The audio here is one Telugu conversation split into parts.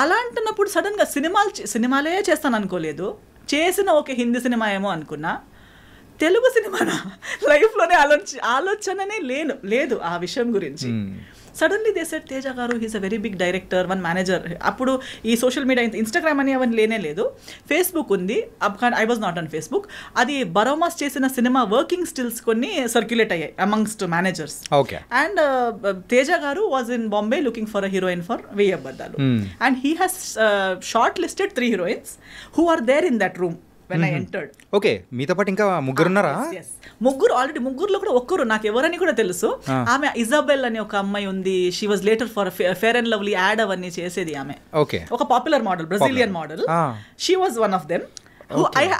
అలా అంటున్నప్పుడు సడన్గా సినిమాలే చేస్తాను అనుకోలేదు, చేసిన ఒక హిందీ సినిమా ఏమో అనుకున్నా, తెలుగు సినిమానా లైఫ్లోనే ఆలోచననే లేదు ఆ విషయం గురించి. సడన్లీ దే సెడ్ తేజ గారు he's a very big director, one manager. అప్పుడు ఈ సోషల్ మీడియా ఇన్స్టాగ్రామ్ అని అవన్నీ లేనే లేదు, ఫేస్బుక్ ఉంది. I was not on Facebook. అది బరోమాస్ చేసిన సినిమా వర్కింగ్ స్టిల్స్ కొన్ని సర్క్యులేట్ అయ్యాయి అమంగ్స్ట్ మేనేజర్స్. అండ్ తేజ గారు was in Bombay looking for a heroine for వెయ్యి అబద్ధాలు. And he has short listed 3 heroines who are there in that room when I entered. Okay, మీతో పాటు ఇంకా ముగ్గురు ఉన్నారా? ఆల్రెడీ ముగ్గురులో కూడా ఒక్కరు నాకు ఎవరని కూడా తెలుసు. ఆమె ఇజాబెల్ అని ఒక అమ్మాయి ఉంది. She was later for fair and lovely ad అవన్నీ చేసేది ఆమె. ఒక popular model, Brazilian model. She was one of them.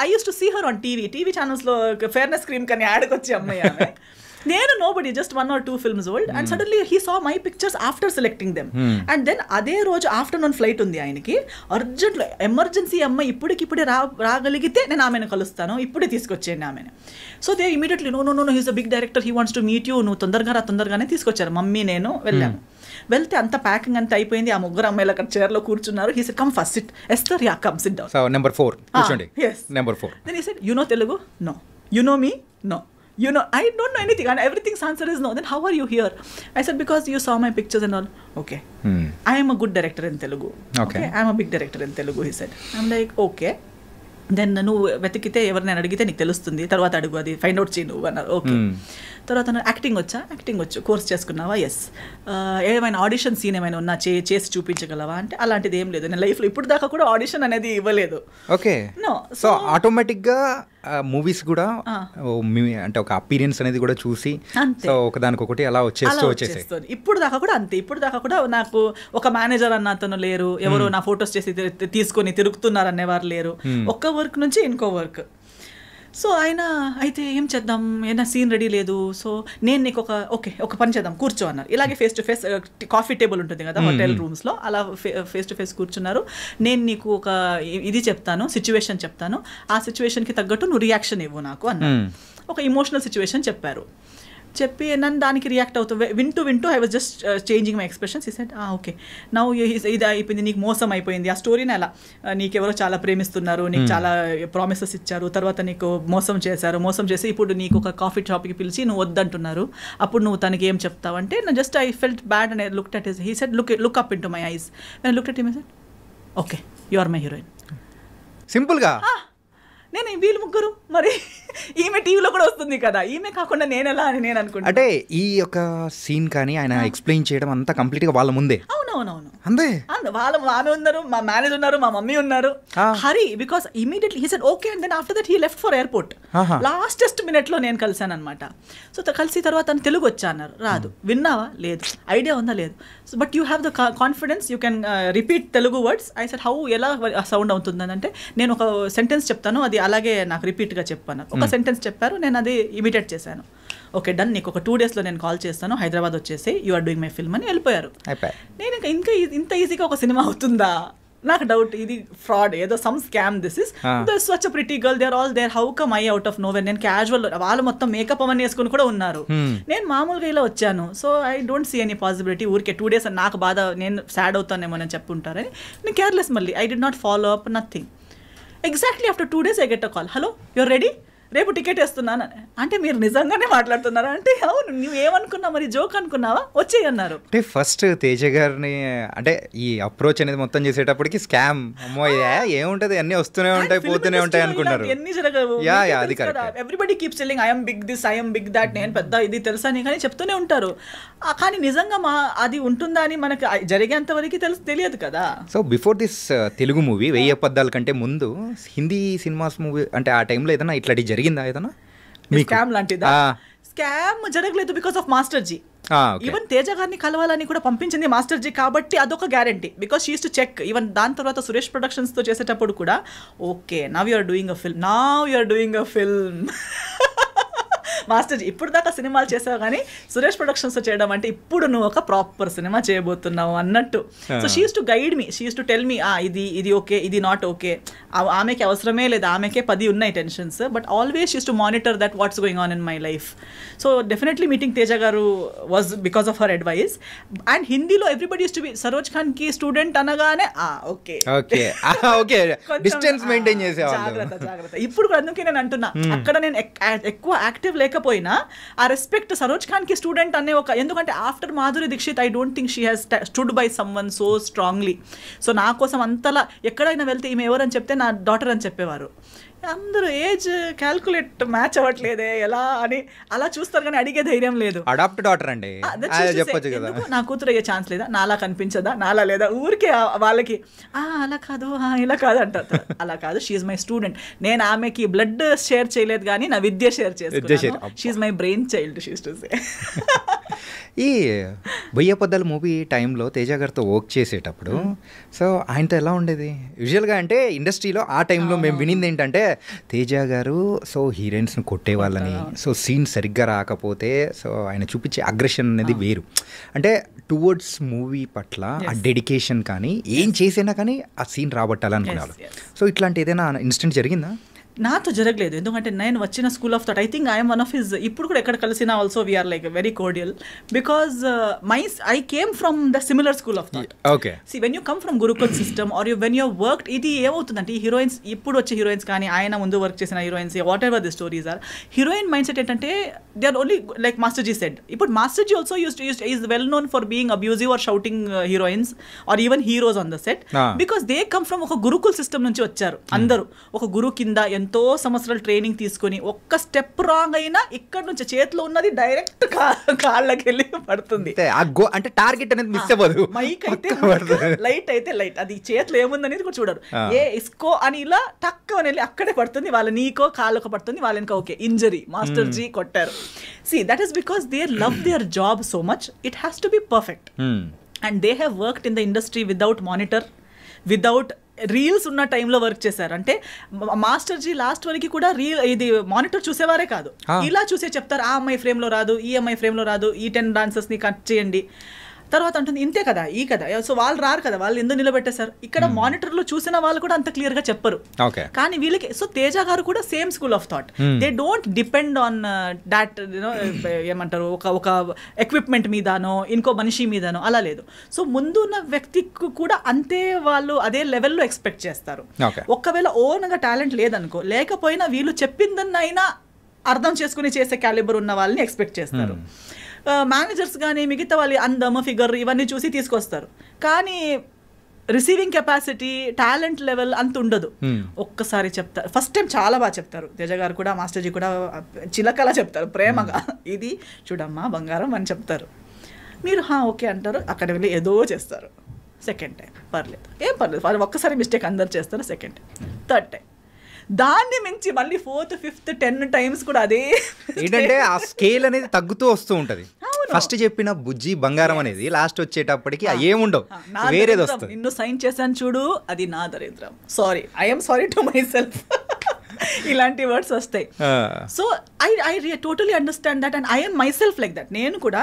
I used to see her on TV channels లో ఫేర్నెస్ క్రీమ్ కని యాడ్కి వచ్చే అమ్మాయి ఆమె. నేను nobody, just 1 or 2 films old, and suddenly he saw my pictures after selecting them. And then అదే రోజు ఆఫ్టర్నూన్ ఫ్లైట్ ఉంది ఆయనకి, అర్జెంట్లో ఎమర్జెన్సీ అమ్మాయి ఇప్పుడే రాగలిగితే నేను ఆమెను కలుస్తాను, ఇప్పుడే తీసుకొచ్చేయండి ఆమెను. So they immediately know he's a big director, he wants to meet you, నువ్వు తొందరగానే తీసుకొచ్చారు. మమ్మీ నేను వెళ్ళాము. వెళ్తే అంత ప్యాకింగ్ అంతా అయిపోయింది. ఆ ముగ్గురు అమ్మాయిలు అక్కడ చైర్లో కూర్చున్నారు. He said come first SIT. Esther yeah come SIT down. So number 4 కూర్చోండి. yes, number 4. then he said, you know Telugu? No. You know me? No. You know, I don't know anything, and everything's answer is no. Then how are you here? I said, because you saw my pictures and all. Okay. I am a good director in Telugu. Okay. I am a big director in Telugu, he said. I'm like, okay. Then నువ్వు వెతికితే ఎవరినైనా అడిగితే నీకు తెలుస్తుంది, తర్వాత అడుగు, అది ఫైండ్ అవుట్ చేయి నువ్వు అన్నారు. ఓకే. తర్వాత యాక్టింగ్ వచ్చు, కోర్స్ చేసుకున్నావా? ఎస్. ఏమైనా ఆడిషన్ సీన్ ఏమైనా ఉన్నా చేసి చూపించగలవా అంటే అలాంటిది ఏం లేదు. నేను లైఫ్లో ఇప్పుడు దాకా కూడా ఆడిషన్ అనేది ఇవ్వలేదు. ఓకే. నో. సో ఆటోమేటిక్గా మూవీస్ కూడా అంటే ఒక అపీరియన్స్ అనేది కూడా చూసి సో ఒకదానికొకటి అలా వచ్చేస్తుంది. ఇప్పుడు దాకా కూడా అంతే. ఇప్పుడు దాకా కూడా నాకు ఒక మేనేజర్ అన్న అతను లేరు, ఎవరో నా ఫొటోస్ చేసి తీసుకొని తిరుగుతున్నారు అనేవారు లేరు. ఒక్క వర్క్ నుంచి ఇంకో వర్క్. సో ఆయన అయితే ఏం చేద్దాం, ఏదైనా సీన్ రెడీ లేదు, సో నేను నీకు ఒక పని చేద్దాం, కూర్చో అన్నారు. ఇలాగే face to face coffee table ఉంటుంది కదా హోటల్ రూమ్స్లో, అలా ఫేస్ టు ఫేస్ కూర్చున్నారు. నేను నీకు ఒక ఇది చెప్తాను, సిచ్యువేషన్ చెప్తాను, ఆ సిచ్యువేషన్కి తగ్గట్టు నువ్వు రియాక్షన్ ఇవ్వు నాకు అన్నారు. ఒక ఇమోషనల్ సిచ్యువేషన్ చెప్పి నన్ను దానికి రియాక్ట్ అవుతూ వింటూ I was just changing my expressions. ఈ సెడ్ ఓకే నౌ ఇది అయిపోయింది, నీకు మోసం అయిపోయింది, ఆ స్టోరీని అలా నీకెవరో చాలా ప్రేమిస్తున్నారు, నీకు చాలా ప్రామిసెస్ ఇచ్చారు, తర్వాత నీకు మోసం చేసి ఇప్పుడు నీకు ఒక కాఫీ షాప్కి పిలిచి నువ్వు వద్దంటున్నారు, అప్పుడు నువ్వు తనకి ఏం చెప్తావు అంటే just I felt bad and I looked at his. He said look up in to my eyes. When I looked at him I said okay you are my heroine. సింపుల్గా. నేను వీళ్ళు ముగ్గురు, మరి ఈమె టీవీలో కూడా వస్తుంది కదా, ఈమె కాకుండా నేను ఎలా అని నేను అనుకుంటా. అంటే ఈ యొక్క సీన్ కానీ ఆయన ఎక్స్ప్లెయిన్ చేయడం అంతా కంప్లీట్గా వాళ్ళ ముందే. అవునవునవును అంతే. ఆమె ఉన్నారు, మా మేనేజర్ ఉన్నారు, మా మమ్మీ ఉన్నారు. Hari because immediately he said okay and then after that he left for airport. Lastest మినిట్లో నేను కలిసాను అనమాట. సో కలిసి తర్వాత తను తెలుగు వచ్చా అన్నారు. రాదు. విన్నావా? లేదు. ఐడియా ఉందా? లేదు. So but you have the confidence, you can repeat Telugu words. I said how, ఎలా సౌండ్ అవుతుందని అంటే నేను ఒక సెంటెన్స్ చెప్తాను, అది అలాగే నాకు రిపీట్గా చెప్పాను. ఒక సెంటెన్స్ చెప్పారు, నేను అది ఇమిటేట్ చేశాను. ఓకే డన్, నీకు ఒక 2 daysలో నేను కాల్ చేస్తాను, హైదరాబాద్ వచ్చేసి you are doing my film అని వెళ్ళిపోయారు. నేను ఇంకా ఇంత ఈజీగా ఒక సినిమా అవుతుందా నాకు డౌట్. ఇది ఫ్రాడ్, ఏదో some scam. This is such a pretty girl, they are all there, how come I out of nowhere. నేను క్యాజువల్, వాళ్ళు మొత్తం మేకప్ అవన్నీ వేసుకుని కూడా ఉన్నారు, నేను మామూలుగా ఇలా వచ్చాను. So I don't see any possibility. ఊరికే 2 days నాకు బాధ, నేను సాడ్ అవుతానేమో అని చెప్పుంటారని నేను కేర్లెస్. మళ్ళీ I did not follow up nothing. Exactly after 2 days I get a call, hello your ready, రేపు టికెట్ వేస్తున్నాను. అంటే మీరు నిజంగానే మాట్లాడుతున్నారా అంటే అవును. నువ్వు ఏమనుకున్నావు, మరి జోక్ అనుకున్నావా, వచ్చేయి అన్నారు. అంటే ఫస్ట్ తేజ గారిని అంటే ఈ అప్రోచ్ అనేది మొత్తం చేసేటప్పటికి స్కామ్, అమ్మో ఏముంటది, అన్ని వస్తూనే ఉంటాయి పోతూనే ఉంటాయి అనుకున్నారు. ఎన్ని జరగవు. Everybody keeps telling I'm big this, I'm big that, నేను పెద్ద ఇది తెలుసా అని కానీ చెప్తూనే ఉంటారు. కానీ నిజంగా అది ఉంటుందా అని మనకు జరిగేంత వరకు తెలియదు కదా. So before this Telugu movie 1000 అబద్ధాల కంటే ముందు హిందీ సినిమాస్ మూవీ అంటే ఆ టైంలో ఏదైనా ఇట్లాంటి జరిగిందా? ఏదైనా స్కామ్ లాంటిదా? స్కామ్ జరగలేదు because of master ji. Even Teja గారిని కలవాలని కూడా పంపించింది మాస్టర్ జీ కాబట్టి అదొక guarantee. Because she use to check. Even దాని తర్వాత సురేష్ ప్రొడక్షన్స్ తో చేసేటప్పుడు కూడా okay now you are doing a film, master ji ఇప్పుడు దాకా సినిమాలు చేసావు కానీ సురేష్ ప్రొడక్షన్స్ చేయడం అంటే ఇప్పుడు నువ్వు ఒక ప్రాపర్ సినిమా చేయబోతున్నావు అన్నట్టు. So she use to guide me, she use to tell me ఇది ఓకే, ఇది నాట్ ఓకే. ఆమెకి అవసరమే లేదు, ఆమెకే 10 ఉన్నాయి tensions, but always use to monitor that what's going on in my life. So definitely meeting Teja గారు was because of her advice. And హిందీలో everybody use to be Saroj Khan కి స్టూడెంట్ అనగానే ఓకే డిస్టెన్స్ మెయింటైన్ చేసేవాళ్ళు. జాగ్రత్త. ఇప్పుడు అందుకే నేను అంటున్నా, అక్కడ నేను ఎక్కువ యాక్టివ్ లేకపోయినా ఆ రెస్పెక్ట్ సరోజ్ ఖాన్ కి స్టూడెంట్ అనే ఒక, ఎందుకంటే after Madhuri Dixit I don't think she has stood by someone so strongly. So నా కోసం అంతలా ఎక్కడైనా వెళ్తే ఈమె ఎవరని చెప్తే నా డాటర్ అని చెప్పేవారు. అందరూ ఏజ్ క్యాల్కులేట్ మ్యాచ్ అవ్వట్లేదే ఎలా అని అలా చూస్తారు కానీ అడిగే ధైర్యం లేదు. అడాప్ట్ డాటర్ అండి, చెప్పొచ్చు కదా, నా కూతురు అయ్యే ఛాన్స్ లేదా, నాలా కనిపించదా, నాలా లేదా, ఊరికే వాళ్ళకి అలా కాదు ఇలా కాదు అంటారు. అలా కాదు, షీఈ్ మై స్టూడెంట్. నేను ఆమెకి బ్లడ్ షేర్ చేయలేదు కానీ నా విద్య షేర్ చేసుకున్నాను. She's my brain child, she's to say. ఈ బొయ్య పొద్దల మూవీ టైంలో తేజ గారితో వర్క్ చేసేటప్పుడు సో ఆయనతో ఎలా ఉండేది? యూజువల్గా అంటే ఇండస్ట్రీలో ఆ టైంలో మేము వినింది ఏంటంటే తేజ గారు సో హీరోయిన్స్ని కొట్టేవాళ్ళని, సో సీన్ సరిగ్గా రాకపోతే సో ఆయన చూపించే అగ్రెషన్ అనేది వేరు. అంటే టువర్డ్స్ మూవీ పట్ల ఆ డెడికేషన్ కానీ ఏం చేసినా కానీ ఆ సీన్ రాబట్టాలనుకున్నారు. సో ఇట్లాంటి ఏదైనా ఇన్సిడెంట్ జరిగిందా? నాతో జరగలేదు, ఎందుకంటే నేను వచ్చిన school of thought, I think I'm one of his, ఇప్పుడు కూడా ఎక్కడ కలిసినా also we're like very cordial because I came from the similar school of thought. Okay, see when you come from gurukul system are you when you worked, ఇది ఏమవుతుందంటే ఈ హీరోయిన్స్ ఇప్పుడు వచ్చే హీరోయిన్స్ కానీ ఆయన ముందు వర్క్ చేసిన heroines whatever the stories are, heroine mind set ఏంటంటే they are only like master ji said. ఇప్పుడు master ji also is well known for being abusive or shouting heroines or even heroes on the set because they come from ఒక గురుకుల్ సిస్టమ్ నుంచి వచ్చారు. అందరూ ఒక గురు కింద ఎంతో సంవత్సరాలు ట్రైనింగ్ తీసుకొని ఒక్క స్టెప్ రాంగ్ అయినా ఇక్కడ నుంచి చేతిలో ఉన్నది డైరెక్ట్ కాళ్ళకి వెళ్ళి పడుతుంది. అంటే టార్గెట్ అనేది మిస్ అవ్వదు. మైక్ అయితే లైట్ అయితే లైట్, అది చేతిలో ఏముందనేది కూడా చూడరు. ఇస్కో అని ఇలా టక్ అని వెళ్ళి అక్కడే పడుతుంది, వాళ్ళ నీకో కాళ్ళకు పడుతుంది, వాళ్ళ ఇంకా ఓకే ఇంజరీ మాస్టర్ జీ కొట్టారు. See that is because they love their job so much, it has to be perfect. And they have worked in the industry without monitor, without reels ఉన్న టైంలో వర్క్ చేశారు. అంటే మాస్టర్జీ లాస్ట్ వరకు కూడా ఇది మానిటర్ చూసేవారే కాదు, ఇలా చూసే చెప్తారు ఆ అమ్మాయి ఫ్రేమ్లో రాదు, ఈ అమ్మాయి ఫ్రేమ్లో రాదు, ఈ 10 డాన్సర్స్ని కట్ చేయండి. తర్వాత అంటుంది ఇంతే కదా ఈ కదా, సో వాళ్ళు రారు కదా, వాళ్ళు ఎందుకు నిలబెట్టేశారు. ఇక్కడ మానిటర్లో చూసిన వాళ్ళు కూడా అంత క్లియర్గా చెప్పరు, కానీ వీళ్ళకి. సో తేజ గారు కూడా same school of thought, they don't depend on that ఏమంటారు ఒక ఎక్విప్మెంట్ మీదనో ఇంకో మనిషి మీదనో, అలా లేదు. సో ముందున్న వ్యక్తికి కూడా అంతే వాళ్ళు అదే లెవెల్లో ఎక్స్పెక్ట్ చేస్తారు. ఒకవేళ ఓన్గా టాలెంట్ లేదనుకో, లేకపోయినా వీళ్ళు చెప్పిందన్నైనా అర్థం చేసుకుని చేసే క్యాలిబర్ ఉన్న వాళ్ళని ఎక్స్పెక్ట్ చేస్తారు. మేనేజర్స్ కానీ మిగతా వాళ్ళు అందమ ఫిగర్ ఇవన్నీ చూసి తీసుకొస్తారు, కానీ రిసీవింగ్ కెపాసిటీ టాలెంట్ లెవెల్ అంత ఉండదు. ఒక్కసారి చెప్తారు, ఫస్ట్ టైం చాలా బాగా చెప్తారు. తేజ గారు కూడా మాస్టర్జీ కూడా చిలకలా చెప్తారు ప్రేమగా, ఇది చూడమ్మా బంగారం అని చెప్తారు. మీరు ఓకే అంటారు, అక్కడ వెళ్ళి ఏదో చేస్తారు. సెకండ్ టైం పర్లేదు, ఏం పర్లేదు, ఒక్కసారి మిస్టేక్ అందరు చేస్తారు. సెకండ్ టైం, థర్డ్ టైం, దాన్ని మించి మళ్ళీ 4th 5th 10 టైమ్స్ కూడా అదే. ఏంటంటే ఆ స్కేల్ అనేది తగ్గుతూ వస్తూ ఉంటది. ఫస్ట్ చెప్పిన బుజ్జి బంగారం అనేది లాస్ట్ వచ్చేటప్పటికి ఏముండవు, వేరేది వస్తుంది. నిన్ను సైన్ చేశాను చూడు, అది నా దరిద్రం, sorry, I'm sorry to my self, ఇలాంటి వర్డ్స్ వస్తాయి. So I totally understand that and I'm my self like that. నేను కూడా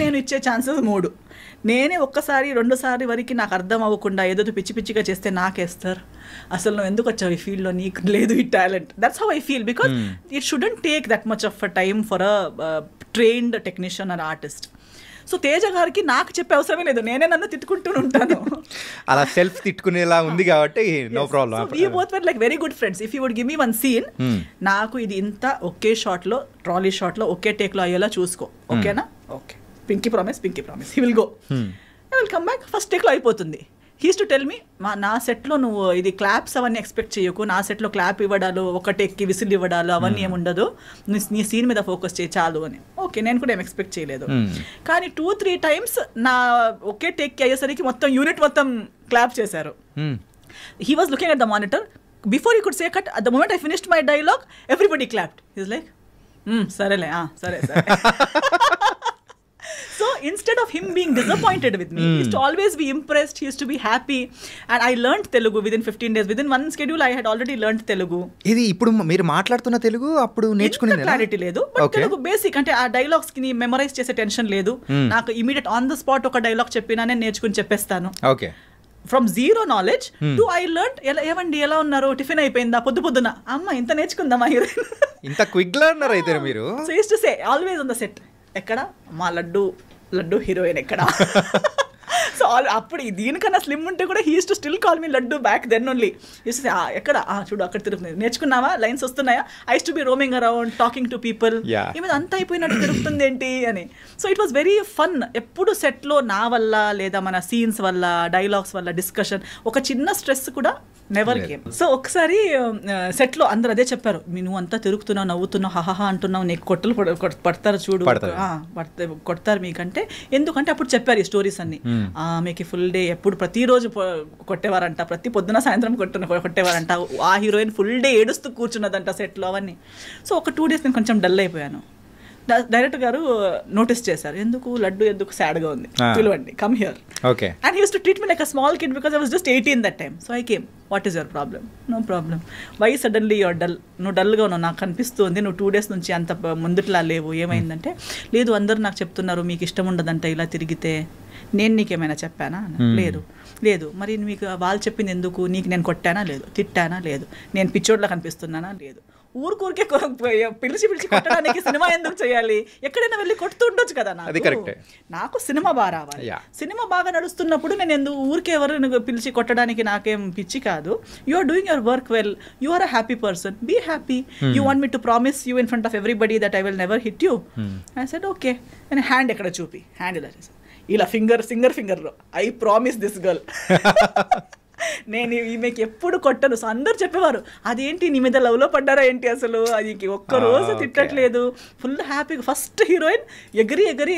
నేను ఇచ్చే ఛాన్సెస్ 3, నేనే ఒక్కసారి 2సారి వరకు నాకు అర్థం అవ్వకుండా ఏదో పిచ్చి పిచ్చిగా చేస్తే నాకేస్తారు, అసలు నువ్వు ఎందుకు వచ్చావు ఈ ఫీల్డ్లో, నీకు లేదు ఈ talent. That's how I feel because it shouldn't take that much of a time for a trained technician are artist. So Teja గారికి నాకు చెప్పే అవసరమే లేదు, నేనే నన్ను తిట్టుకుంటూ ఉంటాను. అలా సెల్ఫ్ తిట్టుకునేలా ఉంది కాబట్టి no problem. We both were like very good friends. If you would give me one scene, నాకు ఇది ఇంత ఒకే షాట్లో ట్రాలీ షాట్లో ఒకే టేక్లో అయ్యేలా చూసుకో, ఓకేనా? Okay, pinky promise, he will go, I will come back, first టేక్లో అయిపోతుంది. హీస్ టు టెల్ మీ, నా సెట్లో నువ్వు ఇది క్లాప్స్ అవన్నీ ఎక్స్పెక్ట్ చేయకు, నా సెట్లో క్లాప్ ఇవ్వడాలు, ఒక టేక్కి విసిల్ ఇవ్వడాలు అవన్నీ ఏముండదు, నీ సీన్ మీద ఫోకస్ చేయి చాలు అని. ఓకే, నేను కూడా ఏం ఎక్స్పెక్ట్ చేయలేదు. కానీ 2-3 టైమ్స్ నా ఒకే టేక్కి అయ్యేసరికి మొత్తం యూనిట్ మొత్తం క్లాప్ చేశారు. He was looking at the monitor, before you could say cut, at the moment I finished my dialogue everybody clapped. He's like సరేలే, సరే సరే. So instead of him being disappointed with me, he used to always be impressed, he used to be happy. And I learned Telugu within 15 days. Within one schedule I had already learned Telugu. ఇది ఇప్పుడు మీరు మాట్లాడుతున్న తెలుగు అప్పుడు నేర్చుకునేది క్లారిటీ లేదు, బట్ తెలుగు బేసిక్ అంటే ఆ డైలాగ్స్ కి మెమరైజ్ చేసే టెన్షన్ లేదు నాకు. ఇమీడియట్ ఆన్ ద స్పాట్ ఒక డైలాగ్ చెప్పినా నేను నేర్చుకుని చెప్పేస్తాను. Okay. From zero knowledge to I learn. ఏమండి ఎలా ఉన్నారు, టిఫిన్ అయిపోయిందా, పొద్దున అమ్మ ఇంత నేర్చుకుందామా హీరోయిన్, ఇంత క్విక్ లెర్నర్ అయితే మీరు. So use to say always on the set, ఎక్కడ మా లడ్డు హీరోయిన్ ఎక్కడ. సో అప్పుడు దీనికన్నా స్లిమ్ ఉంటే కూడా he used to still call me laddu back then only. Used to say ఎక్కడ చూడు అక్కడ తిరుగుతుంది, నేర్చుకున్నావా, లైన్స్ వస్తున్నాయా. I used to be roaming around talking to people, ఈమె అంత అయిపోయినట్టు తిరుగుతుంది ఏంటి అని. So it was very fun. ఎప్పుడు సెట్లో నా వల్ల లేదా మన సీన్స్ వల్ల డైలాగ్స్ వల్ల డిస్కషన్ ఒక చిన్న స్ట్రెస్ కూడా నెవర్ కేమ్. సో ఒకసారి సెట్లో అందరు అదే చెప్పారు, నువ్వు అంతా తిరుగుతున్నావు, నవ్వుతున్నావు, హహహా అంటున్నావు, నీకు కొట్టలు పడతారు చూడు, కొడతారు మీకంటే. ఎందుకంటే అప్పుడు చెప్పారు ఈ స్టోరీస్ అన్ని. మీకు ఫుల్ డే ఎప్పుడు ప్రతిరోజు కొట్టేవారంట, ప్రతి పొద్దున సాయంత్రం కొట్టేవారంట, ఆ హీరోయిన్ ఫుల్ డే ఏడుస్తూ కూర్చున్నదంట సెట్లో అవన్నీ. సో ఒక 2 days నేను కొంచెం డల్ అయిపోయాను. డైరెక్టర్ గారు నోటీస్ చేశారు, ఎందుకు లడ్డు ఎందుకు సాడ్గా ఉంది, పిలవండి, come here. Okay. And he used to treat me like a small kid because I was just 18 that time. So I came, what is your problem? No problem. Why suddenly your dull? నువ్వు డల్గా ఉన్నావు, నాకు కనిపిస్తుంది, నువ్వు 2 days నుంచి అంత ముందుట్లా లేవు, ఏమైందంటే. లేదు అందరూ నాకు చెప్తున్నారు మీకు ఇష్టం ఉండదంట ఇలా తిరిగితే, నేను నీకేమైనా చెప్పానా? లేదు. మరి మీకు వాళ్ళు చెప్పింది ఎందుకు? నీకు నేను కొట్టానా? లేదు. తిట్టానా? లేదు. నేను పిచ్చోడ్లా కనిపిస్తున్నానా? లేదు. ఊరికే పిలిచి కొట్టడానికి సినిమా ఎందుకు చేయాలి? ఎక్కడైనా వెళ్ళి కొడుతూ ఉండొచ్చు కదా. నాకు సినిమా బాగా రావాలి. సినిమా బాగా నడుస్తున్నప్పుడు నేను ఎందుకు ఊరికే ఎవరు పిలిచి కొట్టడానికి నాకేం పిచ్చి కాదు. You are doing your work well, you are a happy person, be happy. You want me to promise you in front of everybody that I will never hit you. I said okay. నేను హ్యాండ్ ఎక్కడ చూపి, హ్యాండ్ ఇలా చేశాను, ఇలా ఫింగర్లో ఐ ప్రామిస్ దిస్ గర్ల్ నేను ఈమెకి ఎప్పుడు కొట్టను. సో అందరు చెప్పేవారు, అదేంటి నీ మీద లవ్లో పడ్డారా ఏంటి, అసలు అది ఒక్కరోజు తిట్టట్లేదు, ఫుల్ హ్యాపీగా. ఫస్ట్ హీరోయిన్ ఎగిరి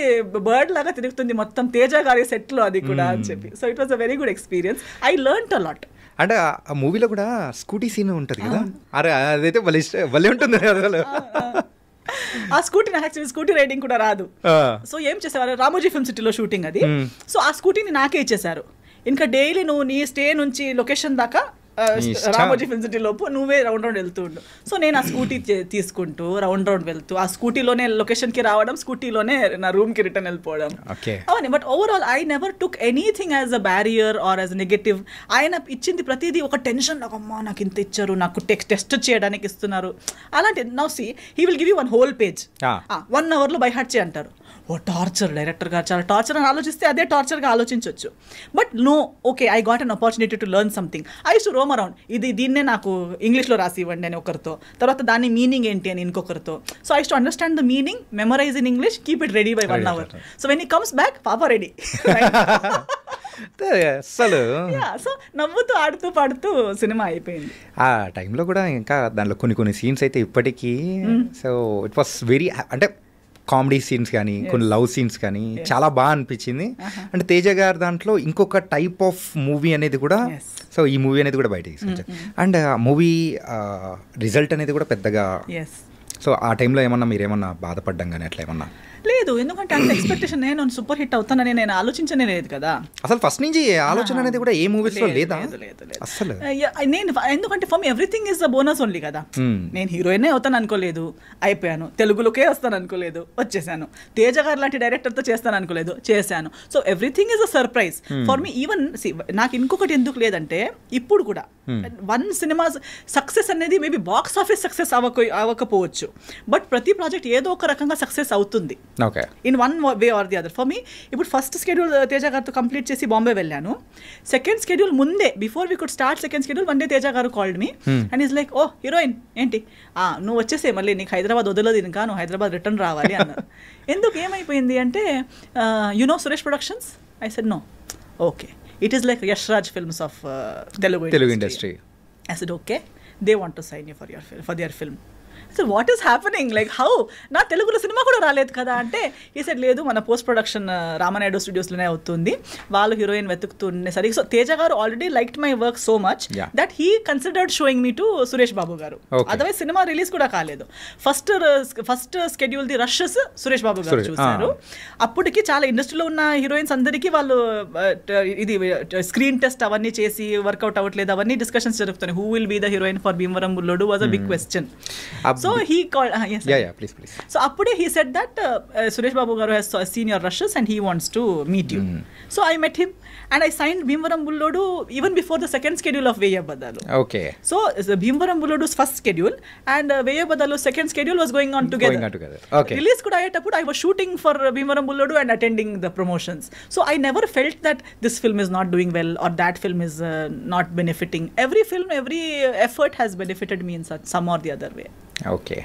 బర్డ్ లాగా తిరుగుతుంది మొత్తం తేజ గారి సెట్లో, అది కూడా అని చెప్పి. So it was a very good experience. I learned a lot. అంటే ఆ మూవీలో కూడా స్కూటీ సీన్ ఉంటుంది కదా, అరే అదైతే భలే ఉంటుంది. ఆ స్కూటీ నాకు యాక్చువల్లీ స్కూటీ రైడింగ్ కూడా రాదు. సో ఏం చేసేవారు, రామోజీ ఫిల్మ్ సిటీలో షూటింగ్ అది. సో ఆ స్కూటీని నాకే ఇచ్చేసారు. ఇంకా డైలీ నువ్వు నీ స్టే నుంచి లొకేషన్ దాకా రామోజీ ఫిల్మ్ సిటీ లోపు నువ్వే రౌండ్ వెళ్తూ ఉండు. సో నేను ఆ స్కూటీ తీసుకుంటూ రౌండ్ వెళ్తూ ఆ స్కూటీలోనే లొకేషన్కి రావడం, స్కూటీలోనే నా రూమ్కి రిటర్న్ వెళ్ళిపోవడం అవన్నీ. But overall I never took anything as a barrier or as negative. ఆయన ఇచ్చింది ప్రతిదీ ఒక టెన్షన్, అమ్మా నాకు ఇంత ఇచ్చారు, నాకు టెస్ట్ చేయడానికి ఇస్తున్నారు అలాంటి. Now see he will give you 1 whole page, 1 hourలో బై హార్ట్ చేయి అంటారు. ఓ టార్చర్, డైరెక్టర్ గారు చాలా టార్చర్ అని ఆలోచిస్తే అదే టార్చర్గా ఆలోచించవచ్చు. But no, okay I got an opportunity to learn something. I used to roam around, దీన్నే నాకు ఇంగ్లీష్లో రాసి ఇవ్వండి అని ఒకరితో, తర్వాత దాని మీనింగ్ ఏంటి అని ఇంకొకరితో. So I used to understand the meaning, memorise in English, keep it ready by 1 hour. So when he comes back, పాపా రెడీ. అసలు సో నవ్వుతూ ఆడుతూ పాడుతూ సినిమా అయిపోయింది. ఆ టైంలో కూడా ఇంకా దాంట్లో కొన్ని సీన్స్ అయితే ఇప్పటికీ, సో ఇట్ వాస్ వెరీ, అంటే కామెడీ సీన్స్ కానీ కొన్ని లవ్ సీన్స్ కానీ చాలా బాగా అనిపించింది. అంటే తేజ గారు దాంట్లో ఇంకొక టైప్ ఆఫ్ మూవీ అనేది కూడా, సో ఈ మూవీ అనేది కూడా బయటకి తీసుకొచ్చారు. అండ్ మూవీ రిజల్ట్ అనేది కూడా పెద్దగా, సో ఆ టైంలో ఏమన్నా మీరేమన్నా బాధపడ్డం కానీ అట్లా ఏమన్నా? లేదు, ఎందుకంటే అంత ఎక్స్పెక్టేషన్, నేను సూపర్ హిట్ అవుతానని నేను ఆలోచించనే లేదు కదా. అసలు ఫస్ట్ నుంచి ఆలోచన అనేది కూడా ఏ మూవీస్ లో లేదా అసలు. నేను ఎందుకంటే for me everything is the bonus only కదా. నేను హీరోయిన్ అవుతాను అనుకోలేదు, అయిపోయాను. తెలుగులోకే వస్తాను అనుకోలేదు, వచ్చేసాను. తేజ గారు లాంటి డైరెక్టర్తో చేస్తాను అనుకోలేదు, చేశాను. So everything is a surprise for me. Even నాకు ఇంకొకటి ఎందుకు లేదంటే, ఇప్పుడు కూడా 1 సినిమా సక్సెస్ అనేది మేబీ బాక్స్ ఆఫీస్ సక్సెస్ అవ్వకపోవచ్చు, బట్ ప్రతి ప్రాజెక్ట్ ఏదో ఒక రకంగా సక్సెస్ అవుతుంది in 1 way or the other. For me ఇప్పుడు ఫస్ట్ స్కెడ్యూల్ తేజ గారితో కంప్లీట్ చేసి బాంబే వెళ్ళాను. సెకండ్ స్కెడ్యూల్ ముందే, before we could start second schedule, one day Teja గారు called me and is like, oh heroine ఏంటి నువ్వు వచ్చేసే, మళ్ళీ నీకు హైదరాబాద్ వదలదు ఇంకా, నువ్వు హైదరాబాద్ రిటర్న్ రావాలి అన్నారు. ఎందుకు, ఏమైపోయింది అంటే, you know Suresh productions? I said no. Okay, it is like Yash Raj films of Telugu industry. I said okay, they want to sign you for their film. So what is happening, like how, నా తెలుగులో సినిమా కూడా రాలేదు కదా అంటే ఈ సెడ్ లేదు, మన పోస్ట్ ప్రొడక్షన్ రామానాయుడు స్టూడియోస్లోనే అవుతుంది, వాళ్ళు హీరోయిన్ వెతుకుతుండేసరికి. సో తేజ గారు already liked my work so much that he considered showing me to Suresh Babu గారు. అదర్వైజ్ సినిమా రిలీజ్ కూడా కాలేదు. First schedule the rushes Suresh Babu గారు చూశారు. అప్పటికి చాలా ఇండస్ట్రీలో ఉన్న హీరోయిన్స్ అందరికీ వాళ్ళు ఇది స్క్రీన్ టెస్ట్ అవన్నీ చేసి వర్కౌట్ అవ్వట్లేదు, అవన్నీ డిస్కషన్స్ జరుగుతున్నాయి. Who will be the heroine for Bhimavaram Bullodu was a big question. So he called, so అప్పుడే he said that Suresh Babu గారు has seen your rushes and he wants to meet you. So I met him and I signed Bhimvaram Bullodu even before the second schedule of Veya Badalu. Okay. So Bhimvaram Bullodu's first schedule and Veya Badalu's second schedule was going on together. Okay. Release kuda ayetappudu I was shooting for Bhimvaram Bullodu and attending the promotions. So I never felt that this film is not doing well or that film is not benefiting. Every film, every effort has benefited me in some or the other way. Okay.